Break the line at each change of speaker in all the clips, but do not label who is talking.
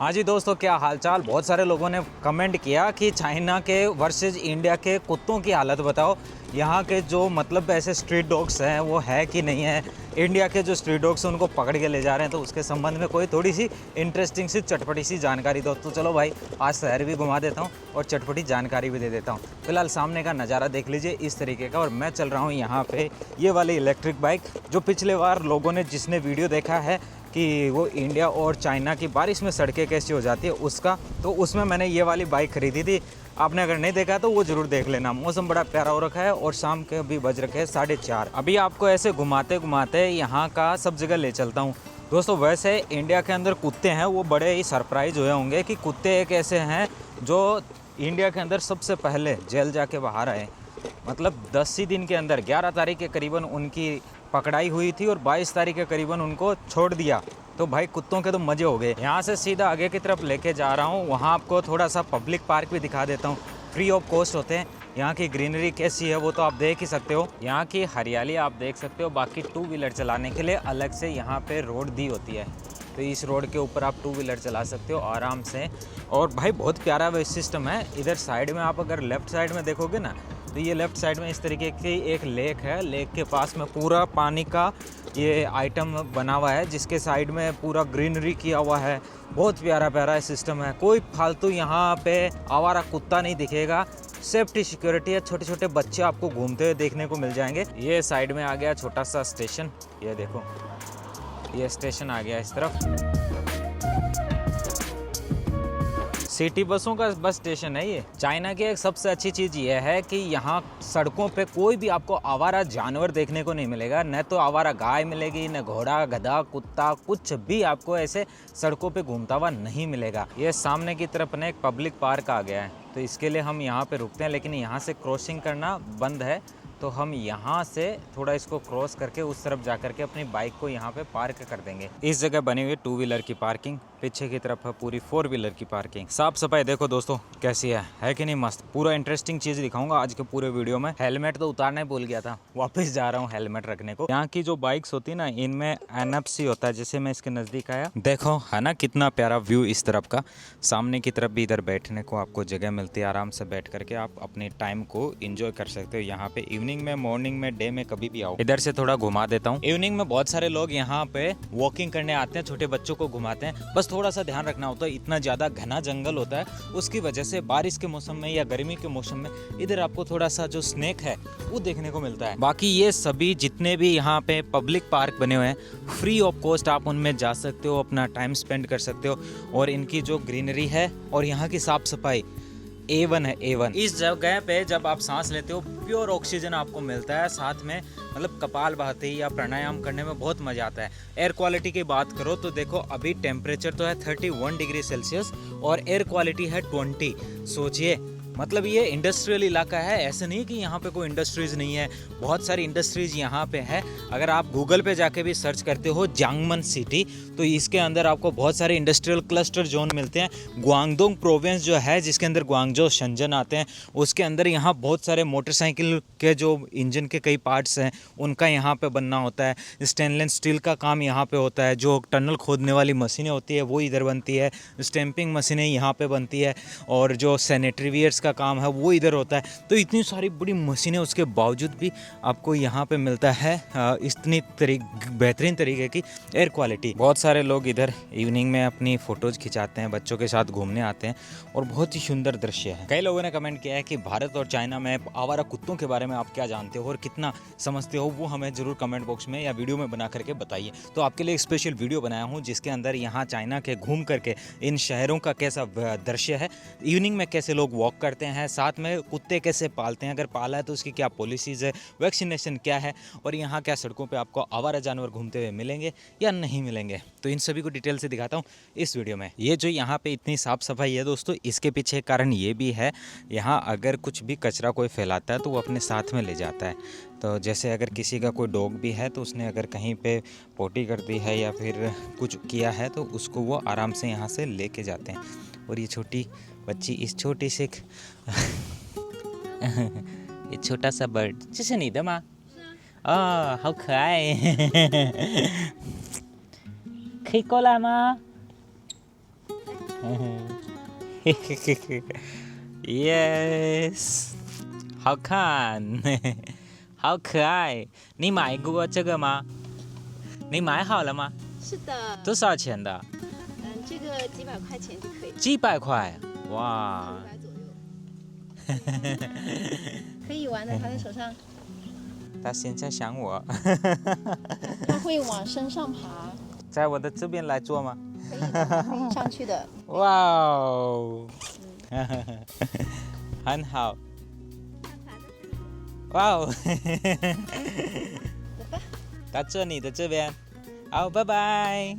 हाँ जी दोस्तों, क्या हालचाल। बहुत सारे लोगों ने कमेंट किया कि चाइना के वर्सेस इंडिया के कुत्तों की हालत बताओ। यहाँ के जो मतलब ऐसे स्ट्रीट डॉग्स हैं वो है कि नहीं है। इंडिया के जो स्ट्रीट डॉग्स हैं उनको पकड़ के ले जा रहे हैं, तो उसके संबंध में कोई थोड़ी सी इंटरेस्टिंग सी चटपटी सी जानकारी दो। तो चलो भाई, आज शहर भी घुमा देता हूँ और चटपटी जानकारी भी दे देता हूँ। फिलहाल सामने का नज़ारा देख लीजिए इस तरीके का, और मैं चल रहा हूँ यहाँ पे ये वाली इलेक्ट्रिक बाइक जो पिछले बार लोगों ने जिसने वीडियो देखा है कि वो इंडिया और चाइना की बारिश में सड़कें कैसी हो जाती है उसका, तो उसमें मैंने ये वाली बाइक ख़रीदी थी। आपने अगर नहीं देखा तो वो ज़रूर देख लेना। मौसम बड़ा प्यारा हो रखा है और शाम के अभी बज रखे हैं 4:30। अभी आपको ऐसे घुमाते घुमाते यहाँ का सब जगह ले चलता हूँ। दोस्तों वैसे इंडिया के अंदर कुत्ते हैं वो बड़े ही सरप्राइज हुए होंगे कि कुत्ते एक ऐसे हैं जो इंडिया के अंदर सबसे पहले जेल जाके बाहर आए। मतलब 10 ही दिन के अंदर 11 तारीख के करीबन उनकी पकड़ाई हुई थी और 22 तारीख के करीबन उनको छोड़ दिया। तो भाई कुत्तों के तो मज़े हो गए। यहाँ से सीधा आगे की तरफ लेके जा रहा हूँ, वहाँ आपको थोड़ा सा पब्लिक पार्क भी दिखा देता हूँ। फ्री ऑफ कॉस्ट होते हैं। यहाँ की ग्रीनरी कैसी है वो तो आप देख ही सकते हो। यहाँ की हरियाली आप देख सकते हो। बाकी टू व्हीलर चलाने के लिए अलग से यहाँ पे रोड दी होती है, तो इस रोड के ऊपर आप टू व्हीलर चला सकते हो आराम से। और भाई बहुत प्यारा वे सिस्टम है। इधर साइड में आप अगर लेफ़्ट साइड में देखोगे ना, तो ये लेफ़्ट साइड में इस तरीके की एक लेक है। लेक के पास में पूरा पानी का ये आइटम बना हुआ है, जिसके साइड में पूरा ग्रीनरी किया हुआ है। बहुत प्यारा प्यारा सिस्टम है। कोई फालतू यहाँ पे आवारा कुत्ता नहीं दिखेगा। सेफ्टी सिक्योरिटी है। छोटे छोटे बच्चे आपको घूमते हुए देखने को मिल जाएंगे। ये साइड में आ गया छोटा सा स्टेशन, ये देखो ये स्टेशन आ गया इस तरफ। सिटी बसों का बस स्टेशन है ये। चाइना की एक सबसे अच्छी चीज़ ये है कि यहाँ सड़कों पे कोई भी आपको आवारा जानवर देखने को नहीं मिलेगा। न तो आवारा गाय मिलेगी, न घोड़ा, गधा, कुत्ता, कुछ भी आपको ऐसे सड़कों पे घूमता हुआ नहीं मिलेगा। ये सामने की तरफ ना एक पब्लिक पार्क आ गया है, तो इसके लिए हम यहाँ पे रुकते हैं, लेकिन यहाँ से क्रॉसिंग करना बंद है। तो हम यहाँ से थोड़ा इसको क्रॉस करके उस तरफ जा करके अपनी बाइक को यहाँ पे पार्क कर देंगे। इस जगह बनी हुई टू व्हीलर की पार्किंग, पीछे की तरफ है पूरी 4 व्हीलर की पार्किंग। साफ सफाई देखो दोस्तों कैसी है कि नहीं मस्त। पूरा इंटरेस्टिंग चीज़ दिखाऊंगा आज के पूरे वीडियो में। हेलमेट तो उतारना ही भूल गया था, वापस जा रहा हूँ हेलमेट रखने को। यहाँ की जो बाइक्स होती है ना, इनमें NFC होता है। जैसे मैं इसके नज़दीक आया, देखो है ना कितना प्यारा व्यू इस तरफ का। सामने की तरफ भी इधर बैठने को आपको जगह मिलती है। आराम से बैठ करके आप अपने टाइम को इंजॉय कर सकते हो यहाँ पे। इवनिंग में, मॉर्निंग में, डे में, कभी भी आओ। इधर से थोड़ा घुमा देता हूँ। इवनिंग में बहुत सारे लोग यहाँ पे वॉकिंग करने आते हैं, छोटे बच्चों को घुमाते हैं। बस थोड़ा सा ध्यान रखना होता है, इतना ज्यादा घना जंगल होता है, उसकी वजह से बारिश के मौसम में या गर्मी के मौसम में इधर आपको थोड़ा सा जो स्नेक है वो देखने को मिलता है। बाकी ये सभी जितने भी यहाँ पे पब्लिक पार्क बने हुए हैं, फ्री ऑफ कॉस्ट आप उनमें जा सकते हो, अपना टाइम स्पेंड कर सकते हो। और इनकी जो ग्रीनरी है और यहाँ की साफ सफाई A1 है, A1। इस जगह पे जब आप सांस लेते हो प्योर ऑक्सीजन आपको मिलता है। साथ में मतलब कपालभाति या प्राणायाम करने में बहुत मजा आता है। एयर क्वालिटी की बात करो तो देखो अभी टेम्परेचर तो है 31 डिग्री सेल्सियस और एयर क्वालिटी है 20। सोचिए, मतलब ये इंडस्ट्रियल इलाका है। ऐसे नहीं कि यहाँ पे कोई इंडस्ट्रीज नहीं है, बहुत सारी इंडस्ट्रीज यहाँ पे है। अगर आप गूगल पे जाके भी सर्च करते हो जांगमन सिटी, तो इसके अंदर आपको बहुत सारे इंडस्ट्रियल क्लस्टर जोन मिलते हैं। ग्वांगडोंग प्रोविंस जो है, जिसके अंदर ग्वांगजो, शंजन आते हैं, उसके अंदर यहाँ बहुत सारे मोटरसाइकिल के जो इंजन के कई पार्ट्स हैं उनका यहाँ पे बनना होता है। स्टेनलेस स्टील का काम यहाँ पे होता है। जो टनल खोदने वाली मशीनें होती है वो इधर बनती है। स्टैंपिंग मशीनें यहाँ पे बनती है और जो सैनिटरी वेयर्स का काम है वो इधर होता है। तो इतनी सारी बड़ी मशीनें, उसके बावजूद भी आपको यहाँ पे मिलता है इतनी बेहतरीन तरीके की एयर क्वालिटी। बहुत सारे लोग इधर इवनिंग में अपनी फ़ोटोज़ खिंचाते हैं, बच्चों के साथ घूमने आते हैं और बहुत ही सुंदर दृश्य है। कई लोगों ने कमेंट किया है कि भारत और चाइना में आवारा कुत्तों के बारे में आप क्या जानते हो और कितना समझते हो, वो हमें ज़रूर कमेंट बॉक्स में या वीडियो में बना करके बताइए। तो आपके लिए एक स्पेशल वीडियो बनाया हूँ जिसके अंदर यहाँ चाइना के घूम करके इन शहरों का कैसा दृश्य है, इवनिंग में कैसे लोग वॉक करते हैं, साथ में कुत्ते कैसे पालते हैं, अगर पाला है तो उसकी क्या पॉलिसीज़ है, वैक्सीनेशन क्या है, और यहाँ क्या सड़कों पे आपको आवारा जानवर घूमते हुए मिलेंगे या नहीं मिलेंगे। तो इन सभी को डिटेल से दिखाता हूँ इस वीडियो में। ये जो यहाँ पे इतनी साफ़ सफाई है दोस्तों, इसके पीछे कारण ये भी है, यहाँ अगर कुछ भी कचरा कोई फैलाता है तो वो अपने साथ में ले जाता है। तो जैसे अगर किसी का कोई डॉग भी है तो उसने अगर कहीं पे पोटी कर दी है या फिर कुछ किया है तो उसको वो आराम से यहाँ से लेके जाते हैं। और ये छोटी बच्ची, इस छोटी से ये छोटा सा बर्ड, 这是你的吗？哦，好可爱，可以过来吗？ Yes，好看，好可爱。你买过这个吗？你买好了吗？
是的，
多少钱的？
这个几百块钱就可以，
几百块，哇！
500左右，可以玩的，他在手上，
他现在想我，
他会往身上爬，
在我的这边来做吗？
可以的，可以上去的。
哇哦，很好，哇哦，
走吧。
到这里的这边，好，拜拜。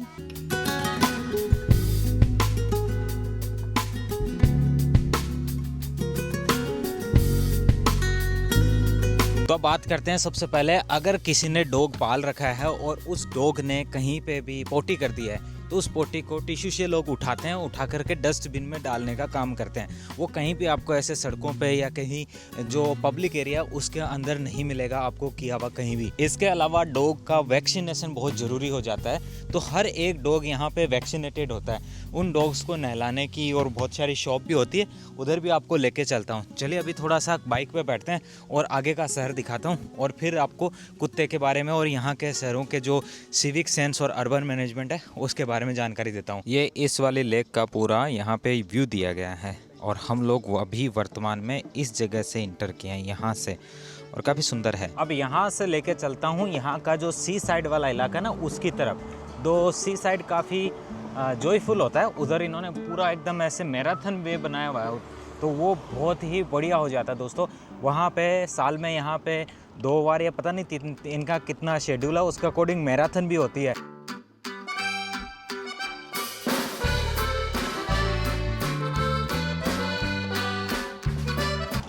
तो बात करते हैं सबसे पहले, अगर किसी ने डॉग पाल रखा है और उस डॉग ने कहीं पे भी पोटी कर दी है तो उस पोटी को टिश्यू से लोग उठाते हैं, उठा करके डस्टबिन में डालने का काम करते हैं। वो कहीं भी आपको ऐसे सड़कों पे या कहीं जो पब्लिक एरिया उसके अंदर नहीं मिलेगा आपको किया हुआ कहीं भी। इसके अलावा डॉग का वैक्सीनेशन बहुत ज़रूरी हो जाता है, तो हर एक डॉग यहाँ पे वैक्सीनेटेड होता है। उन डॉग्स को नहलाने की और बहुत सारी शॉप भी होती है, उधर भी आपको लेके चलता हूँ। चलिए अभी थोड़ा सा बाइक पे बैठते हैं और आगे का शहर दिखाता हूँ और फिर आपको कुत्ते के बारे में और यहाँ के शहरों के जो सिविक सेंस और अर्बन मैनेजमेंट है उसके बारे में जानकारी देता हूँ। ये इस वाली लेक का पूरा यहाँ पे व्यू दिया गया है और हम लोग अभी वर्तमान में इस जगह से इंटर किए हैं यहाँ से, और काफ़ी सुंदर है। अब यहाँ से लेके चलता हूँ यहाँ का जो सी साइड वाला इलाका ना उसकी तरफ। दो सी साइड काफ़ी जॉयफुल होता है, उधर इन्होंने पूरा एकदम ऐसे मैराथन वे बनाया हुआ है, तो वो बहुत ही बढ़िया हो जाता है दोस्तों। वहाँ पे साल में यहाँ पे 2 बार या पता नहीं इनका कितना शेड्यूल है उसके अकॉर्डिंग मैराथन भी होती है।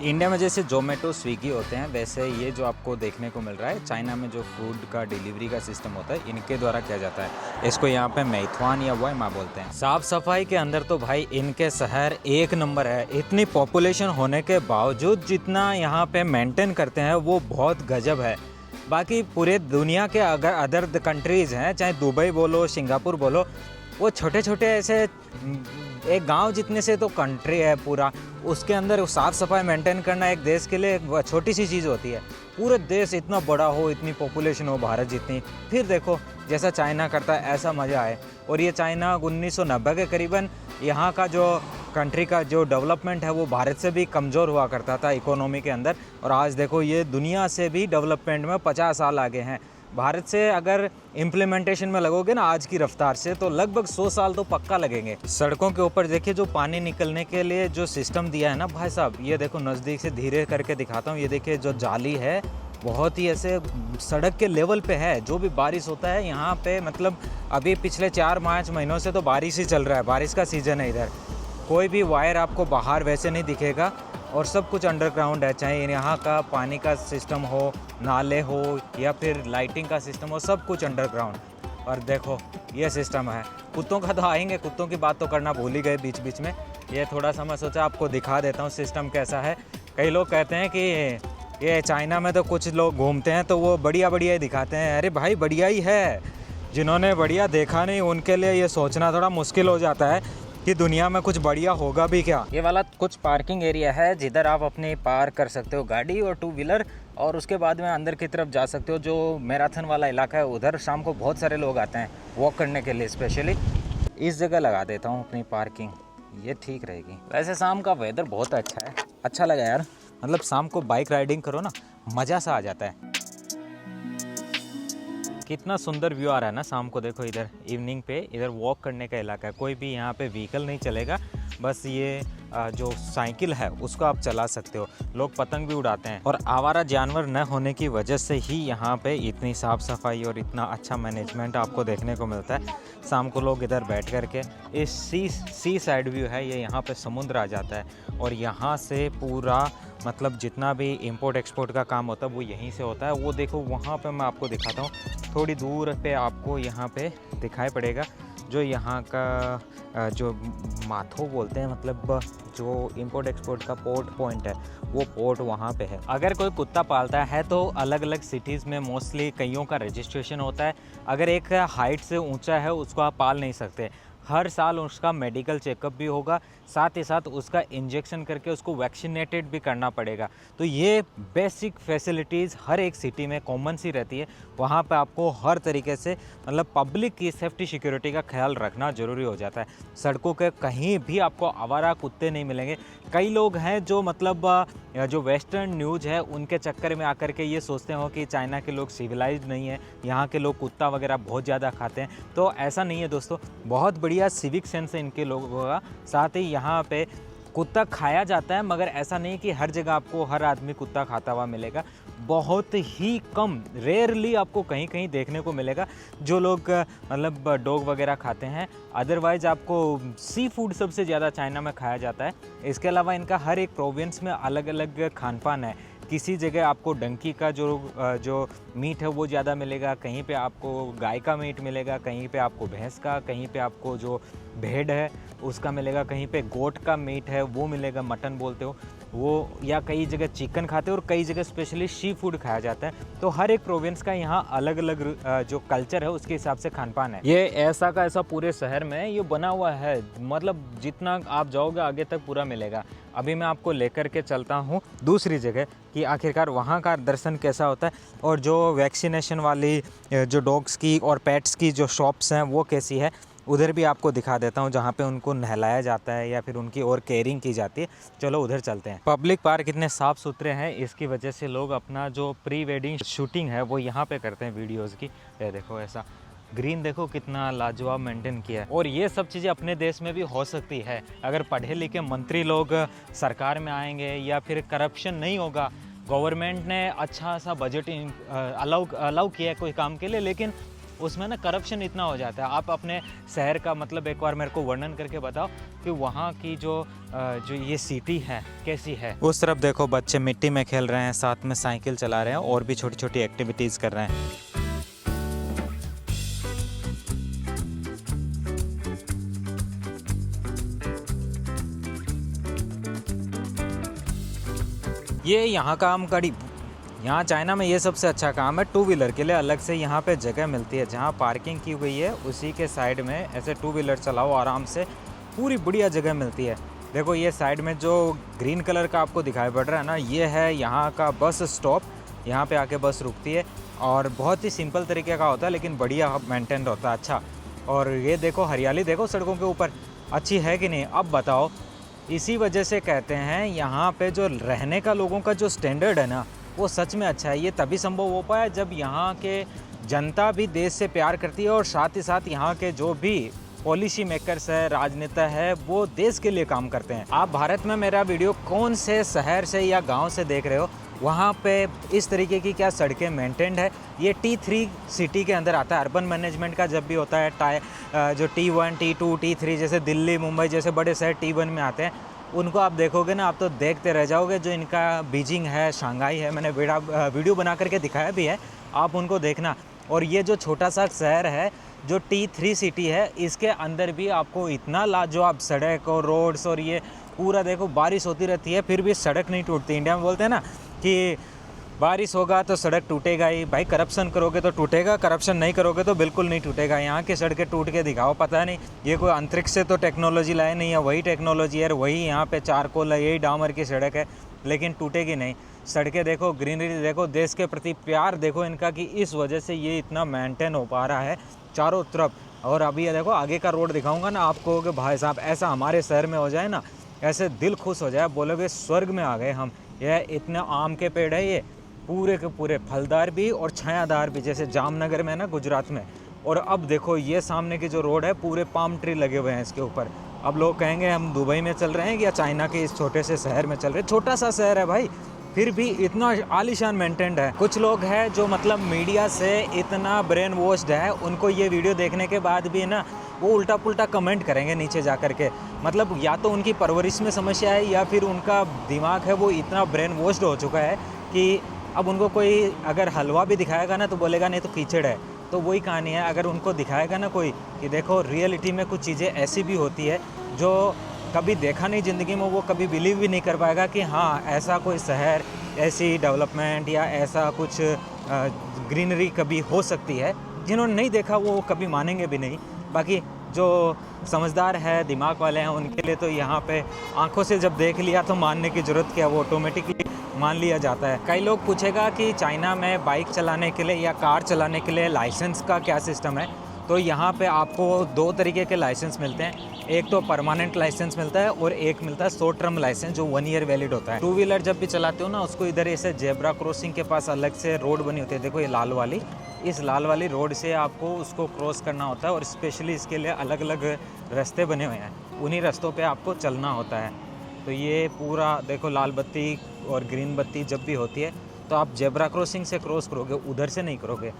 इंडिया में जैसे जोमेटो स्विगी होते हैं वैसे ये जो आपको देखने को मिल रहा है चाइना में जो फूड का डिलीवरी का सिस्टम होता है इनके द्वारा किया जाता है। इसको यहाँ पे मेituan या वाईमा बोलते हैं। साफ सफाई के अंदर तो भाई इनके शहर एक नंबर है। इतनी पॉपुलेशन होने के बावजूद जितना यहाँ पे मेंटेन करते हैं वो बहुत गजब है। बाकी पूरे दुनिया के अगर अदर कंट्रीज़ हैं, चाहे दुबई बोलो सिंगापुर बोलो, वो छोटे छोटे ऐसे एक गांव जितने से तो कंट्री है पूरा, उसके अंदर साफ़ सफाई मेंटेन करना एक देश के लिए एक छोटी सी चीज़ होती है। पूरे देश इतना बड़ा हो, इतनी पॉपुलेशन हो भारत जितनी, फिर देखो जैसा चाइना करता है ऐसा मज़ा आए। और ये चाइना 1990 के करीबन यहाँ का जो कंट्री का जो डेवलपमेंट है वो भारत से भी कमज़ोर हुआ करता था इकोनॉमी के अंदर, और आज देखो ये दुनिया से भी डेवलपमेंट में 50 साल आगे हैं। भारत से अगर इम्प्लीमेंटेशन में लगोगे ना आज की रफ्तार से तो लगभग 100 साल तो पक्का लगेंगे। सड़कों के ऊपर देखिए जो पानी निकलने के लिए जो सिस्टम दिया है ना भाई साहब, ये देखो नज़दीक से धीरे करके दिखाता हूँ। ये देखिए जो जाली है बहुत ही ऐसे सड़क के लेवल पे है। जो भी बारिश होता है यहाँ पे, मतलब अभी पिछले 4-5 महीनों से तो बारिश ही चल रहा है, बारिश का सीज़न है इधर। कोई भी वायर आपको बाहर वैसे नहीं दिखेगा और सब कुछ अंडरग्राउंड है, चाहे यहाँ का पानी का सिस्टम हो, नाले हो या फिर लाइटिंग का सिस्टम हो, सब कुछ अंडरग्राउंड। और देखो ये सिस्टम है। कुत्तों का तो आएंगे, कुत्तों की बात तो करना भूल ही गए बीच बीच में। ये थोड़ा सा मैं सोचा आपको दिखा देता हूँ सिस्टम कैसा है। कई लोग कहते हैं कि ये चाइना में तो कुछ लोग घूमते हैं तो वो बढ़िया बढ़िया ही दिखाते हैं। अरे भाई बढ़िया ही है, जिन्होंने बढ़िया देखा नहीं उनके लिए ये सोचना थोड़ा मुश्किल हो जाता है कि दुनिया में कुछ बढ़िया होगा भी क्या। ये वाला कुछ पार्किंग एरिया है जिधर आप अपने पार्क कर सकते हो गाड़ी और 2 व्हीलर, और उसके बाद में अंदर की तरफ जा सकते हो। जो मैराथन वाला इलाका है उधर शाम को बहुत सारे लोग आते हैं वॉक करने के लिए, स्पेशली इस जगह लगा देता हूँ अपनी पार्किंग, ये ठीक रहेगी। वैसे शाम का वेदर बहुत अच्छा है, अच्छा लगा यार। मतलब शाम को बाइक राइडिंग करो ना, मज़ा सा आ जाता है। कितना सुंदर व्यू आ रहा है ना शाम को। देखो इधर इवनिंग पे इधर वॉक करने का इलाका है, कोई भी यहाँ पे व्हीकल नहीं चलेगा, बस ये जो साइकिल है उसको आप चला सकते हो। लोग पतंग भी उड़ाते हैं, और आवारा जानवर न होने की वजह से ही यहाँ पे इतनी साफ़ सफाई और इतना अच्छा मैनेजमेंट आपको देखने को मिलता है। शाम को लोग इधर बैठ कर के इस सी साइड व्यू है, ये यहाँ पे समुद्र आ जाता है, और यहाँ से पूरा मतलब जितना भी इंपोर्ट एक्सपोर्ट का काम होता है वो यहीं से होता है। वो देखो वहाँ पे मैं आपको दिखाता हूँ, थोड़ी दूर पे आपको यहाँ पे दिखाई पड़ेगा जो यहाँ का जो माथो बोलते हैं, मतलब जो इंपोर्ट एक्सपोर्ट का पोर्ट पॉइंट है वो पोर्ट वहाँ पे है। अगर कोई कुत्ता पालता है तो अलग अलग सिटीज़ में मोस्टली कईयों का रजिस्ट्रेशन होता है। अगर एक हाइट से ऊंचा है उसको आप पाल नहीं सकते, हर साल उसका मेडिकल चेकअप भी होगा, साथ ही साथ उसका इंजेक्शन करके उसको वैक्सीनेटेड भी करना पड़ेगा। तो ये बेसिक फैसिलिटीज़ हर एक सिटी में कॉमन सी रहती है। वहाँ पे आपको हर तरीके से मतलब पब्लिक की सेफ्टी सिक्योरिटी का ख्याल रखना ज़रूरी हो जाता है। सड़कों के कहीं भी आपको आवारा कुत्ते नहीं मिलेंगे। कई लोग हैं जो मतलब जो वेस्टर्न न्यूज़ है उनके चक्कर में आकर के ये सोचते हो कि चाइना के लोग सिविलाइज्ड नहीं है, यहाँ के लोग कुत्ता वगैरह बहुत ज़्यादा खाते हैं। तो ऐसा नहीं है दोस्तों, बहुत बढ़िया सिविक सेंस है इनके लोगों का। साथ ही यहाँ पे कुत्ता खाया जाता है, मगर ऐसा नहीं कि हर जगह आपको हर आदमी कुत्ता खाता हुआ मिलेगा। बहुत ही कम, रेयरली आपको कहीं कहीं देखने को मिलेगा जो लोग मतलब डॉग वगैरह खाते हैं। अदरवाइज़ आपको सी फूड सबसे ज़्यादा चाइना में खाया जाता है। इसके अलावा इनका हर एक प्रोविंस में अलग अलग खान पान है। किसी जगह आपको डंकी का जो मीट है वो ज़्यादा मिलेगा, कहीं पे आपको गाय का मीट मिलेगा, कहीं पे आपको भैंस का, कहीं पे आपको जो भेड़ है उसका मिलेगा, कहीं पे गोट का मीट है वो मिलेगा, मटन बोलते हो वो, या कई जगह चिकन खाते हैं और कई जगह स्पेशली सी फूड खाया जाता है। तो हर एक प्रोविंस का यहाँ अलग अलग जो कल्चर है उसके हिसाब से खान पान है। ये ऐसा का ऐसा पूरे शहर में ये बना हुआ है, मतलब जितना आप जाओगे आगे तक पूरा मिलेगा। अभी मैं आपको लेकर के चलता हूँ दूसरी जगह कि आखिरकार वहाँ का दर्शन कैसा होता है और जो वैक्सीनेशन वाली जो डॉग्स की और पेट्स की जो शॉप्स हैं वो कैसी है, उधर भी आपको दिखा देता हूँ जहाँ पे उनको नहलाया जाता है या फिर उनकी और केयरिंग की जाती है। चलो उधर चलते हैं। पब्लिक पार्क इतने साफ़ सुथरे हैं, इसकी वजह से लोग अपना जो प्री वेडिंग शूटिंग है वो यहाँ पे करते हैं वीडियोज़ की। ये देखो ऐसा ग्रीन देखो कितना लाजवाब मेंटेन किया है। और ये सब चीज़ें अपने देश में भी हो सकती है अगर पढ़े लिखे मंत्री लोग सरकार में आएंगे या फिर करप्शन नहीं होगा। गवर्नमेंट ने अच्छा सा बजट अलाउ किया है कोई काम के लिए, लेकिन उसमें ना करप्शन इतना हो जाता है। आप अपने शहर का मतलब एक बार मेरे को वर्णन करके बताओ कि वहाँ की जो ये सिटी है कैसी है। उस तरफ देखो बच्चे मिट्टी में खेल रहे हैं, साथ में साइकिल चला रहे हैं और भी छोटी छोटी एक्टिविटीज़ कर रहे हैं। ये यहाँ काम कड़ी, यहाँ चाइना में ये सबसे अच्छा काम है। टू व्हीलर के लिए अलग से यहाँ पे जगह मिलती है, जहाँ पार्किंग की हुई है उसी के साइड में ऐसे टू व्हीलर चलाओ आराम से, पूरी बढ़िया जगह मिलती है। देखो ये साइड में जो ग्रीन कलर का आपको दिखाई पड़ रहा है ना, ये है यहाँ का बस स्टॉप। यहाँ पे आके बस रुकती है और बहुत ही सिंपल तरीके का होता है लेकिन बढ़िया मेंटेन होता है, अच्छा। और ये देखो हरियाली देखो सड़कों के ऊपर, अच्छी है कि नहीं। अब बताओ, इसी वजह से कहते हैं यहाँ पे जो रहने का लोगों का जो स्टैंडर्ड है ना वो सच में अच्छा है। ये तभी संभव हो पाया जब यहाँ के जनता भी देश से प्यार करती है और साथ ही साथ यहाँ के जो भी पॉलिसी मेकर्स है, राजनेता है, वो देश के लिए काम करते हैं। आप भारत में मेरा वीडियो कौन से शहर से या गांव से देख रहे हो, वहाँ पे इस तरीके की क्या सड़कें मेंटेन्ड है। ये T3 सिटी के अंदर आता है। अर्बन मैनेजमेंट का जब भी होता है जो T1, T2, T3 जैसे दिल्ली, मुंबई जैसे बड़े शहर T1 में आते हैं, उनको आप देखोगे ना आप तो देखते रह जाओगे। जो इनका बीजिंग है, शंघाई है, मैंने वीडियो बना करके दिखाया भी है, आप उनको देखना। और ये जो छोटा सा शहर है जो T3 सिटी है, इसके अंदर भी आपको इतना लाजवाब सड़क और रोड्स, और ये पूरा देखो बारिश होती रहती है फिर भी सड़क नहीं टूटती। इंडिया में बोलते हैं ना कि बारिश होगा तो सड़क टूटेगा ही। भाई करप्शन करोगे तो टूटेगा, करप्शन नहीं करोगे तो बिल्कुल नहीं टूटेगा। यहाँ की सड़कें टूट के दिखाओ, पता नहीं ये कोई अंतरिक्ष से तो टेक्नोलॉजी लाए नहीं है, वही टेक्नोलॉजी है, वही यहाँ पे चारकोल है, यही डामर की सड़क है, लेकिन टूटेगी नहीं। सड़कें देखो, ग्रीनरी देखो, देश के प्रति प्यार देखो इनका, कि इस वजह से ये इतना मेंटेन हो पा रहा है चारों तरफ। और अभी ये देखो आगे का रोड दिखाऊंगा ना आपको कि भाई साहब ऐसा हमारे शहर में हो जाए ना, ऐसे दिल खुश हो जाए, बोलोगे स्वर्ग में आ गए हम। यह इतने आम के पेड़ है, ये पूरे के पूरे फलदार भी और छायादार भी, जैसे जामनगर में ना गुजरात में। और अब देखो ये सामने की जो रोड है पूरे पाम ट्री लगे हुए हैं इसके ऊपर। अब लोग कहेंगे हम दुबई में चल रहे हैं या चाइना के इस छोटे से शहर में चल रहे हैं। छोटा सा शहर है भाई, फिर भी इतना आलीशान मेंटेन्ड है। कुछ लोग हैं जो मतलब मीडिया से इतना ब्रेन वॉश्ड है, उनको ये वीडियो देखने के बाद भी ना वो उल्टा पुल्टा कमेंट करेंगे नीचे जा कर के। मतलब या तो उनकी परवरिश में समस्या है या फिर उनका दिमाग है वो इतना ब्रेन वॉश्ड हो चुका है कि अब उनको कोई अगर हलवा भी दिखाएगा ना तो बोलेगा नहीं तो कीचड़ है। तो वही कहानी है, अगर उनको दिखाएगा ना कोई कि देखो रियलिटी में कुछ चीज़ें ऐसी भी होती है जो कभी देखा नहीं ज़िंदगी में, वो कभी बिलीव भी नहीं कर पाएगा कि हाँ ऐसा कोई शहर, ऐसी डेवलपमेंट या ऐसा कुछ ग्रीनरी कभी हो सकती है। जिन्होंने नहीं देखा वो कभी मानेंगे भी नहीं। बाकी जो समझदार है, दिमाग वाले हैं, उनके लिए तो यहाँ पे आंखों से जब देख लिया तो मानने की ज़रूरत क्या, वो ऑटोमेटिकली मान लिया जाता है। कई लोग पूछेगा कि चाइना में बाइक चलाने के लिए या कार चलाने के लिए लाइसेंस का क्या सिस्टम है। तो यहाँ पे आपको 2 तरीके के लाइसेंस मिलते हैं। एक तो परमानेंट लाइसेंस मिलता है और एक मिलता है शॉर्ट टर्म लाइसेंस जो 1 ईयर वैलिड होता है। 2 व्हीलर जब भी चलाते हो ना, उसको इधर ऐसे जेब्रा क्रॉसिंग के पास अलग से रोड बनी होती है, देखो ये लाल वाली, इस लाल वाली रोड से आपको उसको क्रॉस करना होता है और स्पेशली इसके लिए अलग अलग रास्ते बने हुए हैं, उन्हीं रास्तों पे आपको चलना होता है। तो ये पूरा देखो लाल बत्ती और ग्रीन बत्ती जब भी होती है तो आप जेब्रा क्रॉसिंग से क्रॉस करोगे, उधर से नहीं करोगे।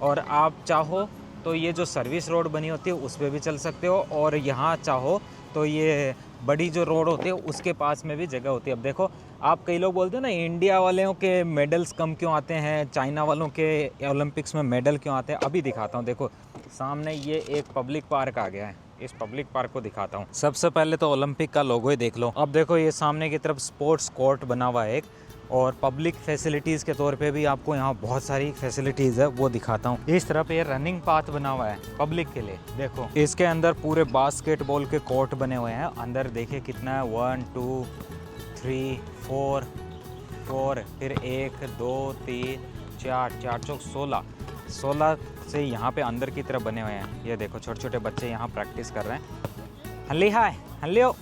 और आप चाहो तो ये जो सर्विस रोड बनी होती है उस पर भी चल सकते हो, और यहाँ चाहो तो ये बड़ी जो रोड होती है उसके पास में भी जगह होती है। अब देखो आप, कई लोग बोलते हैं ना इंडिया वालों के मेडल्स कम क्यों आते हैं, चाइना वालों के ओलंपिक्स में मेडल क्यों आते हैं। अभी दिखाता हूँ, देखो सामने ये एक पब्लिक पार्क आ गया है, इस पब्लिक पार्क को दिखाता हूँ। सबसे पहले तो ओलंपिक का लोगो ही देख लो। अब देखो ये सामने की तरफ स्पोर्ट्स कोर्ट बना हुआ है एक, और पब्लिक फैसिलिटीज़ के तौर पे भी आपको यहाँ बहुत सारी फैसिलिटीज़ है, वो दिखाता हूँ। इस तरफ ये रनिंग पाथ बना हुआ है पब्लिक के लिए, देखो इसके अंदर पूरे बास्केटबॉल के कोर्ट बने हुए हैं। अंदर देखिए कितना है, 1 2 3 4 4, फिर 1 2 3 4 4 चौक 16 से यहाँ पे अंदर की तरफ बने हुए हैं। ये देखो छोटे छोटे बच्चे यहाँ प्रैक्टिस कर रहे हैं। हल्ली हाय हल्लियो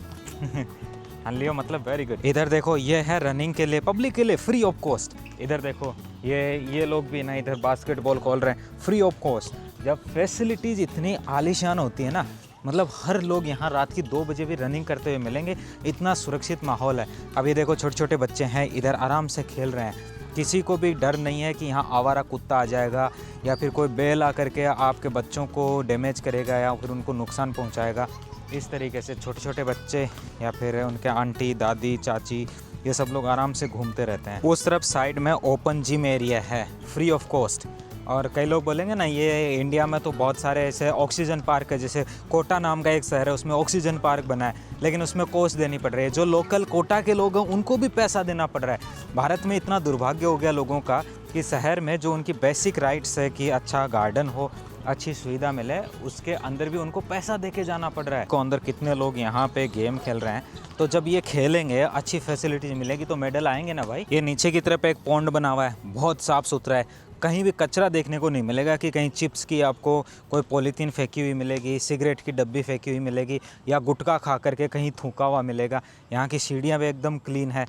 हल्लियो मतलब वेरी गुड। इधर देखो ये है रनिंग के लिए, पब्लिक के लिए फ्री ऑफ कॉस्ट। इधर देखो ये लोग भी ना इधर बास्केटबॉल खोल रहे हैं फ्री ऑफ कॉस्ट। जब फैसिलिटीज़ इतनी आलीशान होती है ना, मतलब हर लोग यहाँ रात की 2 बजे भी रनिंग करते हुए मिलेंगे, इतना सुरक्षित माहौल है। अब ये देखो छोटे छोटे बच्चे हैं इधर आराम से खेल रहे हैं, किसी को भी डर नहीं है कि यहाँ आवारा कुत्ता आ जाएगा या फिर कोई बैल आकर के आपके बच्चों को डैमेज करेगा या फिर उनको नुकसान पहुँचाएगा। इस तरीके से छोटे छोटे बच्चे या फिर उनके आंटी दादी चाची ये सब लोग आराम से घूमते रहते हैं। उस तरफ साइड में ओपन जिम एरिया है फ्री ऑफ कॉस्ट। और कई लोग बोलेंगे ना ये इंडिया में तो बहुत सारे ऐसे ऑक्सीजन पार्क है, जैसे कोटा नाम का एक शहर है उसमें ऑक्सीजन पार्क बना है, लेकिन उसमें कॉस्ट देनी पड़ रही है। जो लोकल कोटा के लोग हैं उनको भी पैसा देना पड़ रहा है। भारत में इतना दुर्भाग्य हो गया लोगों का कि शहर में जो उनकी बेसिक राइट्स है कि अच्छा गार्डन हो, अच्छी सुविधा मिले, उसके अंदर भी उनको पैसा देके जाना पड़ रहा है। तो अंदर कितने लोग यहाँ पे गेम खेल रहे हैं, तो जब ये खेलेंगे अच्छी फैसिलिटीज मिलेगी तो मेडल आएंगे ना भाई। ये नीचे की तरफ एक पॉन्ड बना हुआ है, बहुत साफ़ सुथरा है, कहीं भी कचरा देखने को नहीं मिलेगा कि कहीं चिप्स की आपको कोई पॉलीथीन फेंकी हुई मिलेगी, सिगरेट की डब्बी फेंकी हुई मिलेगी या गुटखा खा करके कहीं थूका हुआ मिलेगा। यहाँ की सीढ़ियाँ भी एकदम क्लीन है।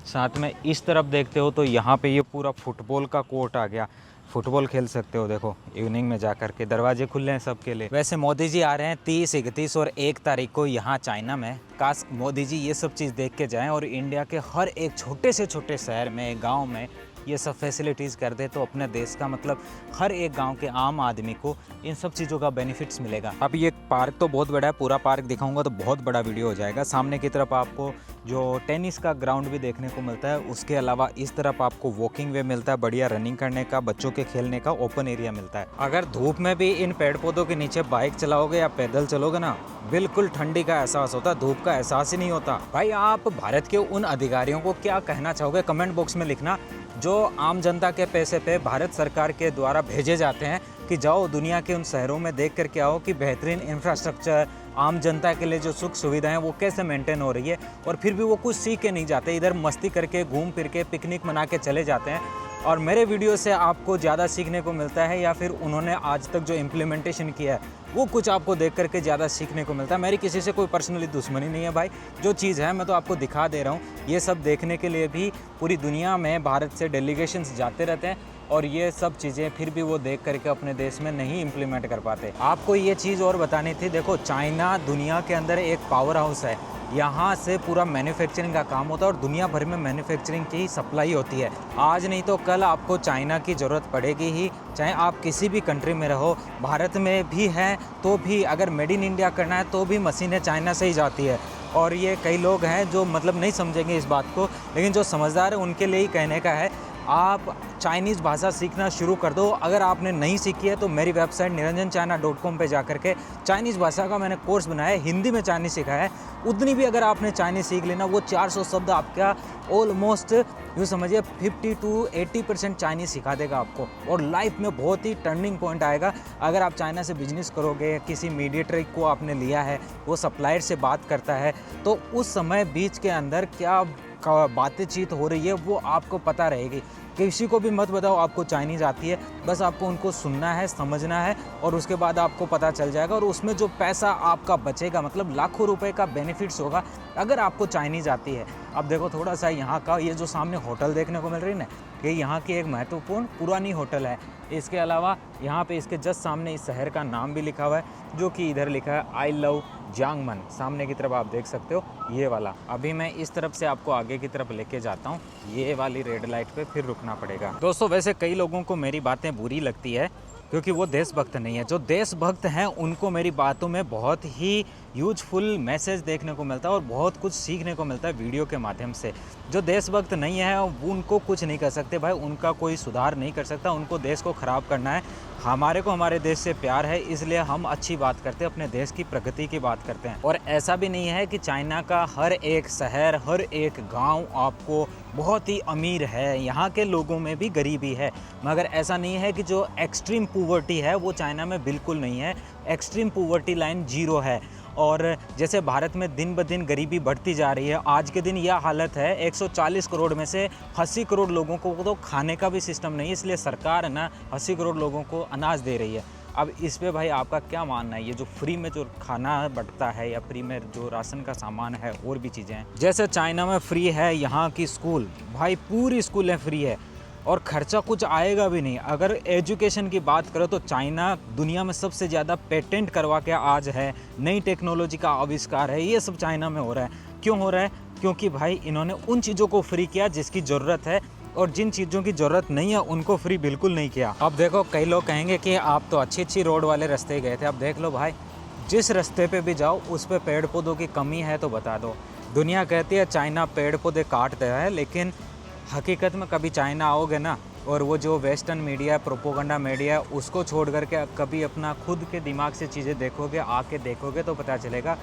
साथ में इस तरफ देखते हो तो यहाँ पे ये पूरा फुटबॉल का कोर्ट आ गया, फुटबॉल खेल सकते हो। देखो इवनिंग में जाकर के दरवाजे खुले हैं सबके लिए। वैसे मोदी जी आ रहे हैं 30, 31 और 1 तारीख को यहाँ चाइना में। काश मोदी जी ये सब चीज़ देख के जाएं और इंडिया के हर एक छोटे से छोटे शहर में, गांव में ये सब फैसिलिटीज़ कर दे तो अपने देश का मतलब हर एक गांव के आम आदमी को इन सब चीज़ों का बेनिफिट्स मिलेगा। अब ये पार्क तो बहुत बड़ा है, पूरा पार्क दिखाऊंगा तो बहुत बड़ा वीडियो हो जाएगा। सामने की तरफ आपको जो टेनिस का ग्राउंड भी देखने को मिलता है, उसके अलावा इस तरफ आपको वॉकिंग वे मिलता है, बढ़िया रनिंग करने का, बच्चों के खेलने का ओपन एरिया मिलता है। अगर धूप में भी इन पेड़ पौधों के नीचे बाइक चलाओगे या पैदल चलोगे ना, बिल्कुल ठंडी का एहसास होता है, धूप का एहसास ही नहीं होता। भाई आप भारत के उन अधिकारियों को क्या कहना चाहोगे, कमेंट बॉक्स में लिखना, जो आम जनता के पैसे पे भारत सरकार के द्वारा भेजे जाते हैं कि जाओ दुनिया के उन शहरों में देख कर के आओ कि बेहतरीन इंफ्रास्ट्रक्चर, आम जनता के लिए जो सुख सुविधाएं वो कैसे मेंटेन हो रही है, और फिर भी वो कुछ सीख के नहीं जाते, इधर मस्ती करके घूम फिर के पिकनिक मना के चले जाते हैं। और मेरे वीडियो से आपको ज़्यादा सीखने को मिलता है या फिर उन्होंने आज तक जो इम्प्लीमेंटेशन किया है वो कुछ आपको देख करके ज़्यादा सीखने को मिलता है। मेरी किसी से कोई पर्सनली दुश्मनी नहीं है भाई, जो चीज़ है मैं तो आपको दिखा दे रहा हूँ। ये सब देखने के लिए भी पूरी दुनिया में भारत से डेलीगेशंस जाते रहते हैं और ये सब चीज़ें फिर भी वो देख करके अपने देश में नहीं इम्प्लीमेंट कर पाते। आपको ये चीज़ और बतानी थी, देखो चाइना दुनिया के अंदर एक पावर हाउस है, यहाँ से पूरा मैन्युफैक्चरिंग का काम होता है और दुनिया भर में मैन्युफैक्चरिंग की सप्लाई होती है। आज नहीं तो कल आपको चाइना की ज़रूरत पड़ेगी ही, चाहे आप किसी भी कंट्री में रहो। भारत में भी है तो भी अगर मेड इन इंडिया करना है तो भी मशीनें चाइना से ही जाती है। और ये कई लोग हैं जो मतलब नहीं समझेंगे इस बात को, लेकिन जो समझदार है उनके लिए ही कहने का है आप चाइनीज़ भाषा सीखना शुरू कर दो। अगर आपने नहीं सीखी है तो मेरी वेबसाइट niranjanchina.com पे जा कर के चाइनीज़ भाषा का मैंने कोर्स बनाया है, हिंदी में चाइनीज़ सिखाया है। उतनी भी अगर आपने चाइनीज़ सीख लेना, वो 400 शब्द आपका ऑलमोस्ट यूँ समझिए 50 to 80% चाइनीज़ सिखा देगा आपको, और लाइफ में बहुत ही टर्निंग पॉइंट आएगा। अगर आप चाइना से बिजनेस करोगे, किसी मीडिएटर को आपने लिया है, वो सप्लायर से बात करता है, तो उस समय बीच के अंदर क्या बातचीत हो रही है वो आपको पता रहेगी। किसी को भी मत बताओ आपको चाइनीज़ आती है, बस आपको उनको सुनना है, समझना है, और उसके बाद आपको पता चल जाएगा। और उसमें जो पैसा आपका बचेगा, मतलब लाखों रुपए का बेनिफिट्स होगा अगर आपको चाइनीज़ आती है। अब देखो थोड़ा सा यहाँ का ये जो सामने होटल देखने को मिल रही है ना, ये यहाँ की एक महत्वपूर्ण पुरानी होटल है। इसके अलावा यहाँ पे इसके जस्ट सामने इस शहर का नाम भी लिखा हुआ है, जो कि इधर लिखा है आई लव जांगमन। सामने की तरफ आप देख सकते हो ये वाला। अभी मैं इस तरफ से आपको आगे की तरफ लेके जाता हूँ, ये वाली रेड लाइट पे फिर रुकना पड़ेगा। दोस्तों वैसे कई लोगों को मेरी बातें बुरी लगती है क्योंकि वो देशभक्त नहीं है। जो देशभक्त हैं उनको मेरी बातों में बहुत ही यूजफुल मैसेज देखने को मिलता है और बहुत कुछ सीखने को मिलता है वीडियो के माध्यम से। जो देशभक्त नहीं है वो उनको कुछ नहीं कर सकते भाई, उनका कोई सुधार नहीं कर सकता। उनको देश को ख़राब करना है। हमारे को हमारे देश से प्यार है, इसलिए हम अच्छी बात करते हैं, अपने देश की प्रगति की बात करते हैं। और ऐसा भी नहीं है कि चाइना का हर एक शहर, हर एक गांव आपको बहुत ही अमीर है, यहाँ के लोगों में भी गरीबी है, मगर ऐसा नहीं है कि जो एक्सट्रीम पॉवर्टी है वो चाइना में बिल्कुल नहीं है। एक्सट्रीम पॉवर्टी लाइन 0 है। और जैसे भारत में दिन ब दिन गरीबी बढ़ती जा रही है, आज के दिन यह हालत है 140 करोड़ में से 80 करोड़ लोगों को तो खाने का भी सिस्टम नहीं है, इसलिए सरकार है ना 80 करोड़ लोगों को अनाज दे रही है। अब इस पे भाई आपका क्या मानना है? ये जो फ्री में जो खाना बंटता है या फ्री में जो राशन का सामान है और भी चीज़ें हैं, जैसे चाइना में फ्री है यहाँ की स्कूल, भाई पूरी स्कूलें फ्री है और खर्चा कुछ आएगा भी नहीं। अगर एजुकेशन की बात करो तो चाइना दुनिया में सबसे ज़्यादा पेटेंट करवा के आज है, नई टेक्नोलॉजी का आविष्कार है, ये सब चाइना में हो रहा है। क्यों हो रहा है? क्योंकि भाई इन्होंने उन चीज़ों को फ्री किया जिसकी ज़रूरत है, और जिन चीज़ों की ज़रूरत नहीं है उनको फ्री बिल्कुल नहीं किया। अब देखो कई लोग कहेंगे कि आप तो अच्छी रोड वाले रास्ते गए थे। अब देख लो भाई, जिस रास्ते पे भी जाओ उस पे पेड़ पौधों की कमी है तो बता दो। दुनिया कहती है चाइना पेड़ पौधे काटता है, लेकिन हकीकत में कभी चाइना आओगे ना, और वो जो वेस्टर्न मीडिया, प्रोपोगंडा मीडिया, उसको छोड़ करके कभी अपना खुद के दिमाग से चीज़ें देखोगे, आके देखोगे तो पता चलेगा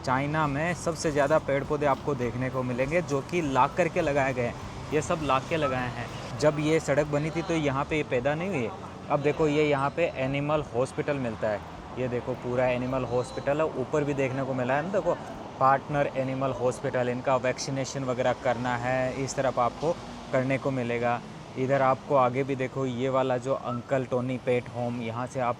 चाइना में सबसे ज़्यादा पेड़ पौधे आपको देखने को मिलेंगे जो कि लाख करके लगाए गए हैं। ये सब लाख के लगाए हैं। जब ये सड़क बनी थी तो यहाँ पे ये पैदा नहीं हुई। अब देखो ये यहाँ पे एनिमल हॉस्पिटल मिलता है, ये देखो पूरा एनिमल हॉस्पिटल है। ऊपर भी देखने को मिला है ना, देखो पार्टनर एनिमल हॉस्पिटल, इनका वैक्सीनेशन वगैरह करना है, इस तरफ आपको करने को मिलेगा। इधर आपको आगे भी देखो ये वाला जो अंकल टोनी पेट होम, यहाँ से आप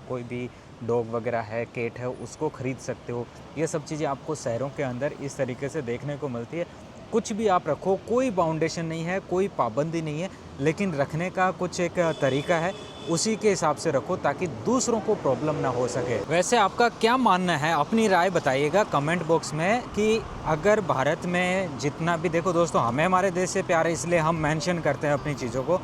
कोई भी डॉग वगैरह है, केट है, उसको ख़रीद सकते हो। ये सब चीज़ें आपको शहरों के अंदर इस तरीके से देखने को मिलती है। कुछ भी आप रखो, कोई बाउंडेशन नहीं है, कोई पाबंदी नहीं है, लेकिन रखने का कुछ एक तरीका है, उसी के हिसाब से रखो ताकि दूसरों को प्रॉब्लम ना हो सके। वैसे आपका क्या मानना है, अपनी राय बताइएगा कमेंट बॉक्स में कि अगर भारत में जितना भी, देखो दोस्तों हमें हमारे देश से प्यार है इसलिए हम मेंशन करते हैं अपनी चीज़ों को।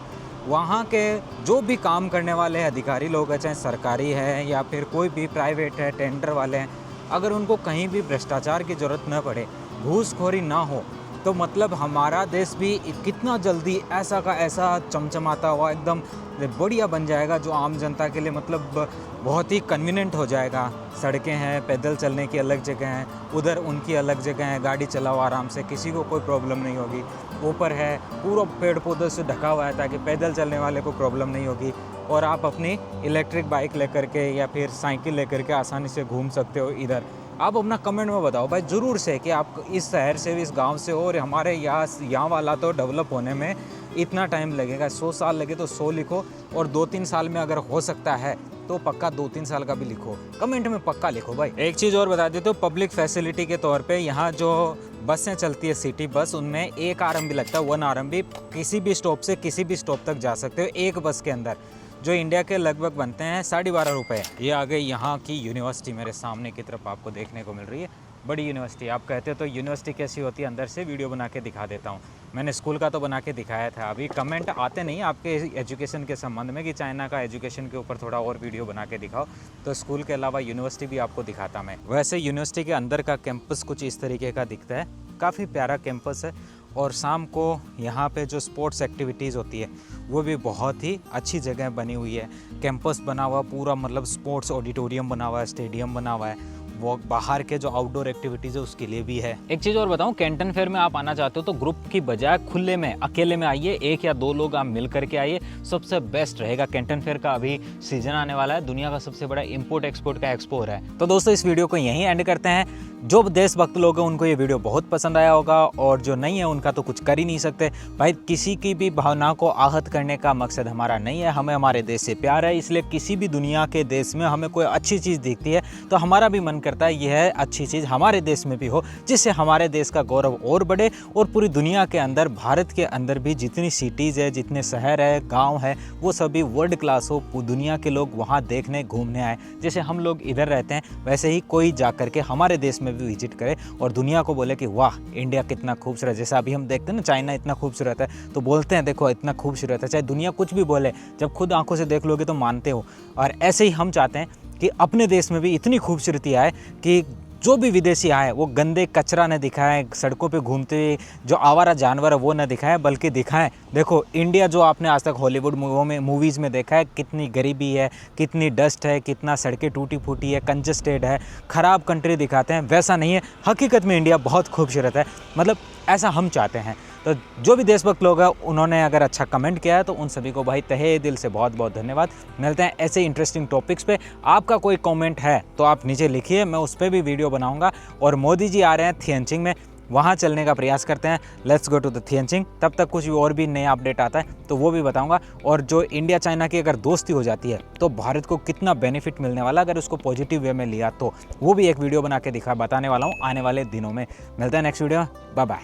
वहाँ के जो भी काम करने वाले अधिकारी लोग हैं, चाहे सरकारी है या फिर कोई भी प्राइवेट है, टेंडर वाले हैं, अगर उनको कहीं भी भ्रष्टाचार की ज़रूरत न पड़े, घूसखोरी ना हो, तो मतलब हमारा देश भी कितना जल्दी ऐसा का ऐसा चमचमाता हुआ एकदम बढ़िया बन जाएगा, जो आम जनता के लिए मतलब बहुत ही कन्वीनियंट हो जाएगा। सड़कें हैं, पैदल चलने की अलग जगह हैं, उधर उनकी अलग जगह है, गाड़ी चलाओ आराम से, किसी को कोई प्रॉब्लम नहीं होगी। ऊपर है पूरा पेड़ पौधों से ढका हुआ है ताकि पैदल चलने वाले को प्रॉब्लम नहीं होगी, और आप अपनी इलेक्ट्रिक बाइक लेकर के या फिर साइकिल लेकर के आसानी से घूम सकते हो इधर। आप अपना कमेंट में बताओ भाई ज़रूर से कि आप इस शहर से, इस गांव से हो, और हमारे यहाँ वाला तो डेवलप होने में इतना टाइम लगेगा, 100 साल लगे तो 100 लिखो, और 2-3 साल में अगर हो सकता है तो पक्का 2-3 साल का भी लिखो, कमेंट में पक्का लिखो भाई। एक चीज़ और बता देते हो, पब्लिक फैसिलिटी के तौर पे यहाँ जो बसें चलती है सिटी बस, उनमें एक आरएमबी लगता है, 1 आरएमबी, किसी भी स्टॉप से किसी भी स्टॉप तक जा सकते हो एक बस के अंदर, जो इंडिया के लगभग बनते हैं 12.5 रुपये। ये आ गई यहाँ की यूनिवर्सिटी, मेरे सामने की तरफ आपको देखने को मिल रही है, बड़ी यूनिवर्सिटी। आप कहते हो तो यूनिवर्सिटी कैसी होती है अंदर से, वीडियो बना के दिखा देता हूँ। मैंने स्कूल का तो बना के दिखाया था। अभी कमेंट आते नहीं आपके एजुकेशन के संबंध में कि चाइना का एजुकेशन के ऊपर थोड़ा और वीडियो बना के दिखाओ, तो स्कूल के अलावा यूनिवर्सिटी भी आपको दिखाता मैं। वैसे यूनिवर्सिटी के अंदर का कैंपस कुछ इस तरीके का दिखता है, काफ़ी प्यारा कैंपस है, और शाम को यहाँ पे जो स्पोर्ट्स एक्टिविटीज़ होती है वो भी बहुत ही अच्छी जगह बनी हुई है। कैंपस बना हुआ पूरा, मतलब स्पोर्ट्स ऑडिटोरियम बना हुआ है, स्टेडियम बना हुआ है। वो बाहर के जो आउटडोर एक्टिविटीज़ है उसके लिए भी है। एक चीज़ और बताऊं, कैंटन फेयर में आप आना चाहते हो तो ग्रुप की बजाय खुले में अकेले में आइए, 1 या 2 लोग आप मिल करके आइए, सबसे बेस्ट रहेगा। कैंटन फेयर का अभी सीजन आने वाला है, दुनिया का सबसे बड़ा इंपोर्ट एक्सपोर्ट का एक्सपो है। तो दोस्तों इस वीडियो को यहीं एंड करते हैं। जो देशभक्त लोग हैं उनको ये वीडियो बहुत पसंद आया होगा, और जो नहीं है उनका तो कुछ कर ही नहीं सकते भाई। किसी की भी भावना को आहत करने का मकसद हमारा नहीं है, हमें हमारे देश से प्यार है। इसलिए किसी भी दुनिया के देश में हमें कोई अच्छी चीज़ दिखती है तो हमारा भी मन करता है यह अच्छी चीज़ हमारे देश में भी हो, जिससे हमारे देश का गौरव और बढ़े, और पूरी दुनिया के अंदर, भारत के अंदर भी जितनी सिटीज़ है, जितने शहर है, गाँव है, वो सभी वर्ल्ड क्लास हो, दुनिया के लोग वहाँ देखने घूमने आए। जैसे हम लोग इधर रहते हैं वैसे ही कोई जा करके हमारे देश में भी विजिट करे और दुनिया को बोले कि वाह इंडिया कितना खूबसूरत। जैसे अभी हम देखते हैं ना चाइना इतना खूबसूरत है, तो बोलते हैं देखो इतना खूबसूरत है। चाहे दुनिया कुछ भी बोले, जब खुद आंखों से देख लोगे तो मानते हो। और ऐसे ही हम चाहते हैं कि अपने देश में भी इतनी खूबसूरती आए कि जो भी विदेशी आए वो गंदे कचरा न दिखाएं, सड़कों पे घूमते हुए जो आवारा जानवर है वो न दिखाएं, बल्कि दिखाएं देखो इंडिया जो आपने आज तक हॉलीवुड मूवीज़ में देखा है, कितनी गरीबी है, कितनी डस्ट है, कितना सड़कें टूटी फूटी है, कंजस्टेड है, ख़राब कंट्री दिखाते हैं। वैसा नहीं है, हकीकत में इंडिया बहुत खूबसूरत है, मतलब ऐसा हम चाहते हैं। तो जो भी देशभक्त लोग हैं उन्होंने अगर अच्छा कमेंट किया है तो उन सभी को भाई तहे दिल से बहुत बहुत धन्यवाद। मिलते हैं ऐसे इंटरेस्टिंग टॉपिक्स पे। आपका कोई कमेंट है तो आप नीचे लिखिए, मैं उस पर भी वीडियो बनाऊंगा। और मोदी जी आ रहे हैं थिएनचिंग में, वहाँ चलने का प्रयास करते हैं। Let's go to the teaching. तब तक कुछ और भी नया अपडेट आता है तो वो भी बताऊंगा। और जो इंडिया चाइना की अगर दोस्ती हो जाती है तो भारत को कितना बेनिफिट मिलने वाला अगर उसको पॉजिटिव वे में लिया, तो वो भी एक वीडियो बना के बताने वाला हूँ आने वाले दिनों में। मिलता है नेक्स्ट वीडियो, बाय बाय।